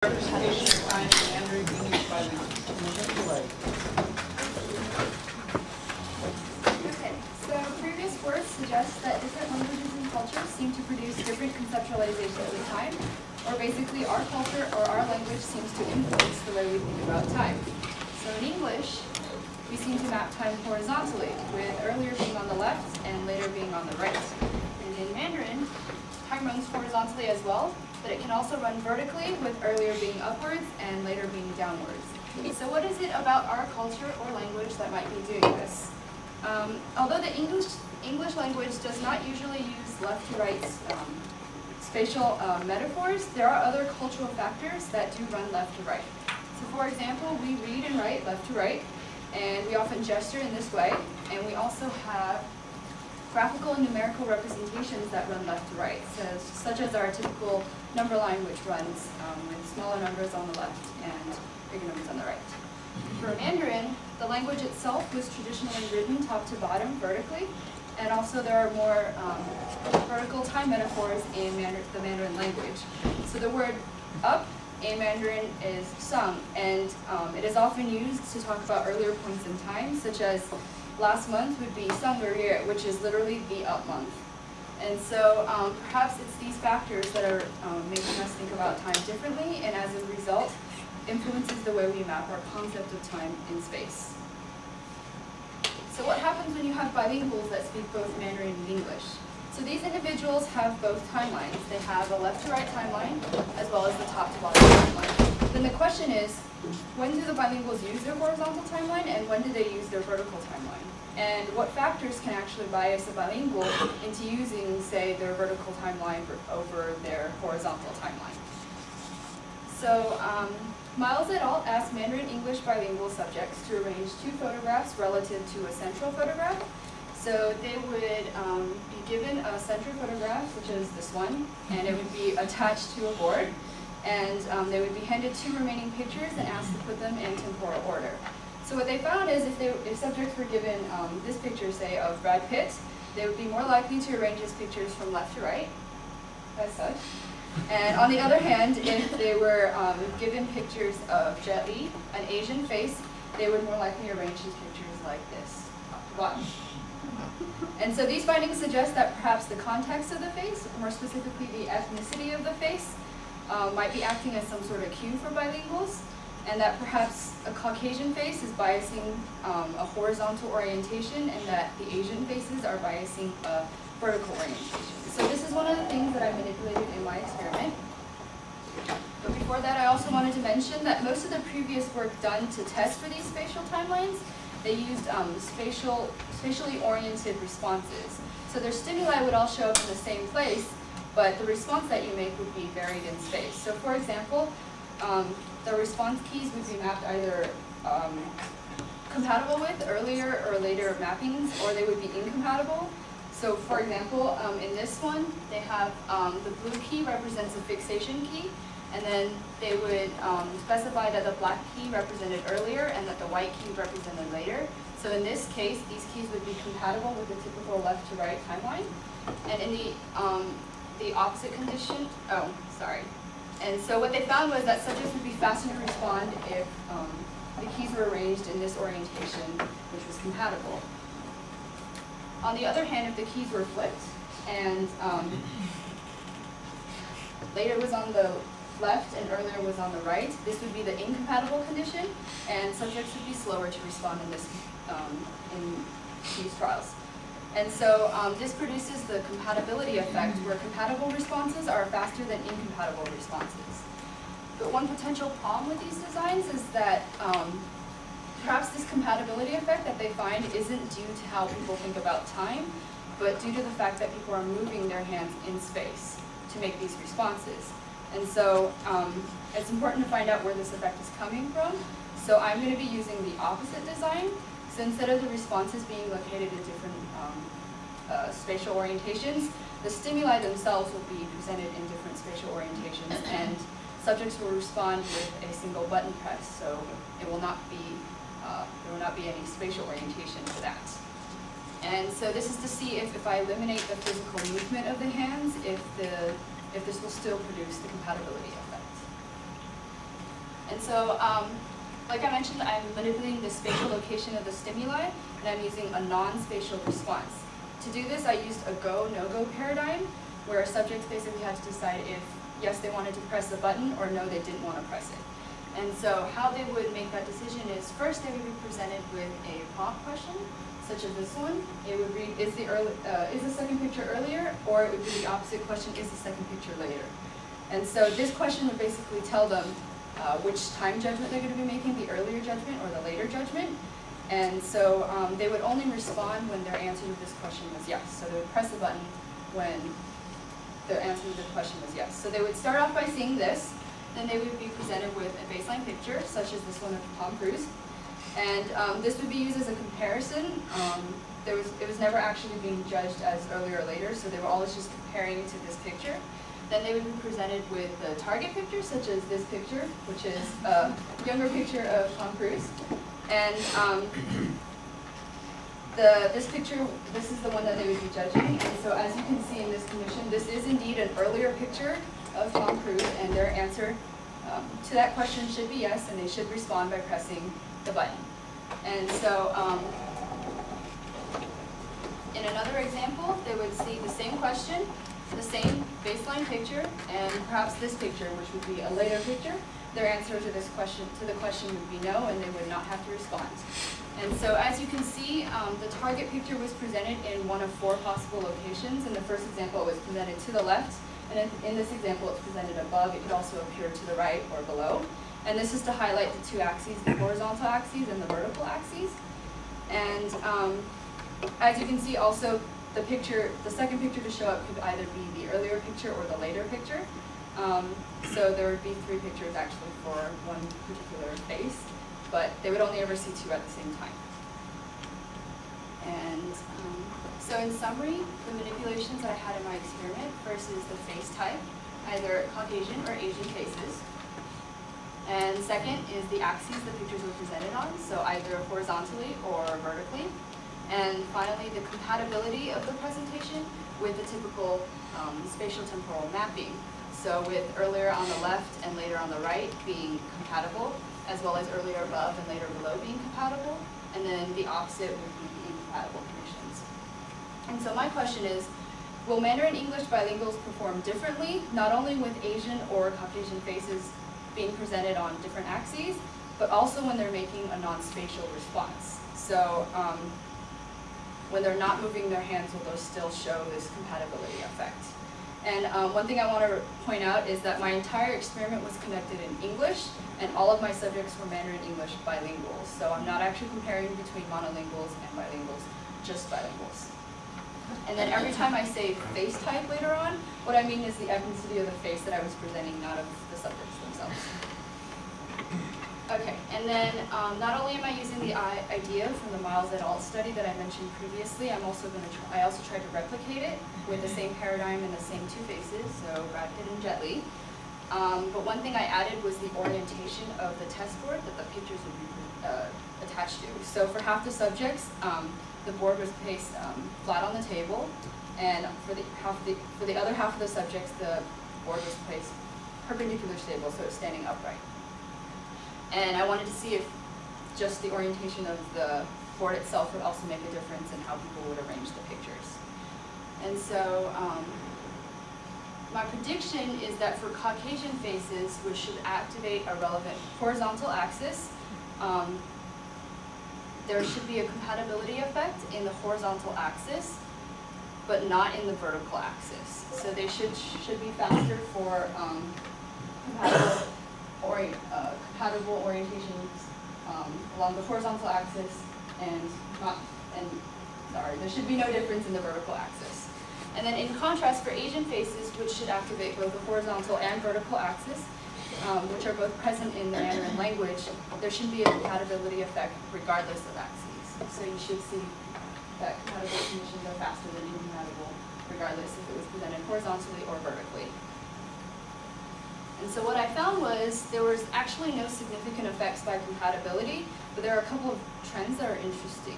Representation time and Mandarin English bilingual. Okay, so previous work suggests that different languages and cultures seem to produce different conceptualizations of time, or basically our culture or our language seems to influence the way we think about time. So in English, we seem to map time horizontally, with earlier being on the left and later being on the right. And in Mandarin, time runs horizontally as well, but it can also run vertically, with earlier being upwards and later being downwards. So what is it about our culture or language that might be doing this? Although the English language does not usually use left to right spatial metaphors, there are other cultural factors that do run left to right. So for example, we read and write left to right, and we often gesture in this way, and we also have graphical and numerical representations that run left to right, such as our typical number line, which runs with smaller numbers on the left and bigger numbers on the right. For Mandarin, the language itself was traditionally written top to bottom vertically, and also there are more vertical time metaphors in the Mandarin language. So the word up in Mandarin is sung, and it is often used to talk about earlier points in time, such as last month would be 上个月, which is literally the up month. And so perhaps it's these factors that are making us think about time differently, and as a result, influences the way we map our concept of time in space. So what happens when you have bilinguals that speak both Mandarin and English? So these individuals have both timelines. They have a left to right timeline, as well as the top to bottom timeline. Then the question is, when do the bilinguals use their horizontal timeline, and when do they use their vertical timeline? And what factors can actually bias a bilingual into using, say, their vertical timeline over their horizontal timeline? So Miles et al. Asked Mandarin-English bilingual subjects to arrange two photographs relative to a central photograph. So they would be given a central photograph, such as this one, and it would be attached to a board. And they would be handed two remaining pictures and asked to put them in temporal order. So what they found is if subjects were given this picture, say, of Brad Pitt, they would be more likely to arrange his pictures from left to right, as such. And on the other hand, if they were given pictures of Jet Li, an Asian face, they would more likely arrange his pictures like this, top to bottom. And so these findings suggest that perhaps the context of the face, more specifically the ethnicity of the face, might be acting as some sort of cue for bilinguals, and that perhaps a Caucasian face is biasing a horizontal orientation, and that the Asian faces are biasing a vertical orientation. So this is one of the things that I manipulated in my experiment. But before that, I also wanted to mention that most of the previous work done to test for these spatial timelines, they used spatially oriented responses. So their stimuli would all show up in the same place, but the response that you make would be varied in space. So for example, the response keys would be mapped either compatible with earlier or later mappings, or they would be incompatible. So for example, in this one, they have the blue key represents a fixation key, and then they would specify that the black key represented earlier and that the white key represented later. So in this case, these keys would be compatible with the typical left to right timeline. And in the opposite condition, And so what they found was that subjects would be faster to respond if the keys were arranged in this orientation, which was compatible. On the other hand, if the keys were flipped and later was on the left and earlier was on the right, this would be the incompatible condition, and subjects would be slower to respond in these trials. And so this produces the compatibility effect, where compatible responses are faster than incompatible responses. But one potential problem with these designs is that perhaps this compatibility effect that they find isn't due to how people think about time, but due to the fact that people are moving their hands in space to make these responses. And so it's important to find out where this effect is coming from. So I'm going to be using the opposite design. So instead of the responses being located in different spatial orientations, the stimuli themselves will be presented in different spatial orientations, and subjects will respond with a single button press. So it will not be there will not be any spatial orientation for that. And so this is to see if I eliminate the physical movement of the hands, if this will still produce the compatibility effect. And so, like I mentioned, I'm manipulating the spatial location of the stimuli, and I'm using a non-spatial response. To do this, I used a go, no-go paradigm, where subjects basically had to decide if, yes, they wanted to press the button, or no, they didn't want to press it. And so how they would make that decision is, first they would be presented with a prompt question, such as this one. It would read, is the second picture earlier? Or it would be the opposite question, is the second picture later? And so this question would basically tell them which time judgment they're going to be making, the earlier judgment or the later judgment. And so they would only respond when their answer to this question was yes. So they would press the button when their answer to the question was yes. So they would start off by seeing this, then they would be presented with a baseline picture, such as this one of Tom Cruise. And this would be used as a comparison. It was never actually being judged as earlier or later, so they were always just comparing to this picture. Then they would be presented with the target picture, such as this picture, which is a younger picture of Tom Cruise. And this picture, this is the one that they would be judging. And so as you can see in this condition, this is indeed an earlier picture of Tom Cruise, and their answer to that question should be yes, and they should respond by pressing the button. And so in another example, they would see the same question, the same baseline picture, and perhaps this picture, which would be a later picture. Their answer to this question, would be no, and they would not have to respond. And so as you can see, the target picture was presented in one of 4 possible locations. In the first example, it was presented to the left, and in this example, it's presented above. It could also appear to the right or below. And this is to highlight the 2 axes, the horizontal axes and the vertical axes. And as you can see also, the second picture to show up could either be the earlier picture or the later picture. So there would be 3 pictures actually for one particular face, but they would only ever see 2 at the same time. And so in summary, the manipulations that I had in my experiment, first is the face type, either Caucasian or Asian faces. And second is the axes the pictures were presented on, so either horizontally or vertically. And finally, the compatibility of the presentation with the typical spatial temporal mapping. So with earlier on the left and later on the right being compatible, as well as earlier above and later below being compatible, and then the opposite would be the incompatible conditions. And so my question is, will Mandarin English bilinguals perform differently, not only with Asian or Caucasian faces being presented on different axes, but also when they're making a non-spatial response? So when they're not moving their hands, will those still show this compatibility effect? And one thing I want to point out is that my entire experiment was conducted in English, and all of my subjects were Mandarin English bilinguals. So I'm not actually comparing between monolinguals and bilinguals, just bilinguals. And then every time I say face type later on, what I mean is the ethnicity of the face that I was presenting, not of the subjects themselves. Okay, and then not only am I using the idea from the Miles et al. Study that I mentioned previously, I also tried to replicate it with the same paradigm and the same 2 faces, so Brad Pitt and Jet Li. But one thing I added was the orientation of the test board that the pictures would be attached to. So for half the subjects, the board was placed flat on the table, and for the other half of the subjects, the board was placed perpendicular stable, so it's standing upright. And I wanted to see if just the orientation of the board itself would also make a difference in how people would arrange the pictures. And so my prediction is that for Caucasian faces, which should activate a relevant horizontal axis, there should be a compatibility effect in the horizontal axis, but not in the vertical axis. So they should be faster for compatible orientations along the horizontal axis, and there should be no difference in the vertical axis. And then in contrast, for Asian faces, which should activate both the horizontal and vertical axis, which are both present in the Mandarin language, there should be a compatibility effect regardless of axes. So you should see that compatible conditions are faster than incompatible, regardless if it was presented horizontally or vertically. And so what I found was there was actually no significant effects by compatibility, but there are a couple of trends that are interesting.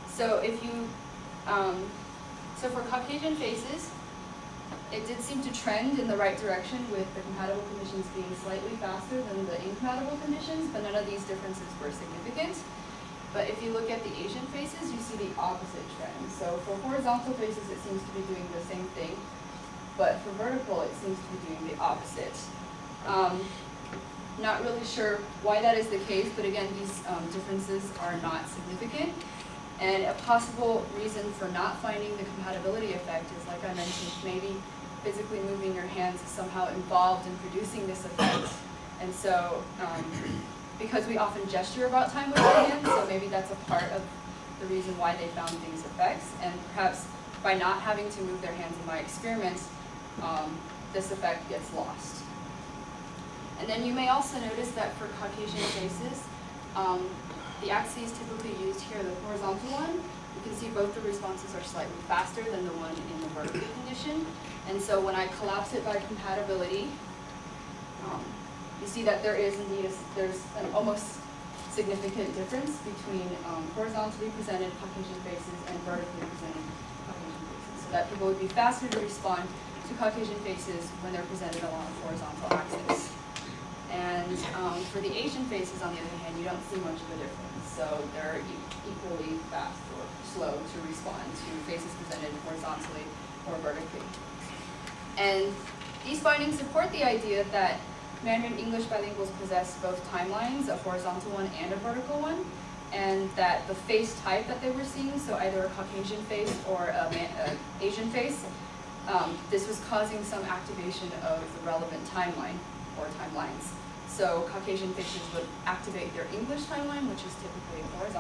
So if you, so for Caucasian faces, It did seem to trend in the right direction with the compatible conditions being slightly faster than the incompatible conditions, but none of these differences were significant. But if you look at the Asian faces, you see the opposite trend. So for horizontal faces, it seems to be doing the same thing, but for vertical, it seems to be doing the opposite. Not really sure why that is the case, but again, these differences are not significant. And a possible reason for not finding the compatibility effect is, like I mentioned, maybe physically moving your hands is somehow involved in producing this effect. And so, because we often gesture about time with our hands, so maybe that's a part of the reason why they found these effects. And perhaps by not having to move their hands in my experiments, this effect gets lost. And then you may also notice that for Caucasian faces, the axes typically used here, the horizontal one, you can see both the responses are slightly faster than the one in the vertical condition. And so when I collapse it by compatibility, you see that there is indeed there's an almost significant difference between horizontally presented Caucasian faces and vertically presented Caucasian faces. So that people would be faster to respond to Caucasian faces when they're presented along a horizontal axis. And for the Asian faces, on the other hand, you don't see much of a difference. So they're equally fast or slow to respond to faces presented horizontally or vertically. And these findings support the idea that Mandarin English bilinguals possess both timelines, a horizontal one and a vertical one, and that the face type that they were seeing, so either a Caucasian face or an Asian face, this was causing some activation of the relevant timeline or timelines. So Caucasian faces would activate their English timeline, which is typically horizontal.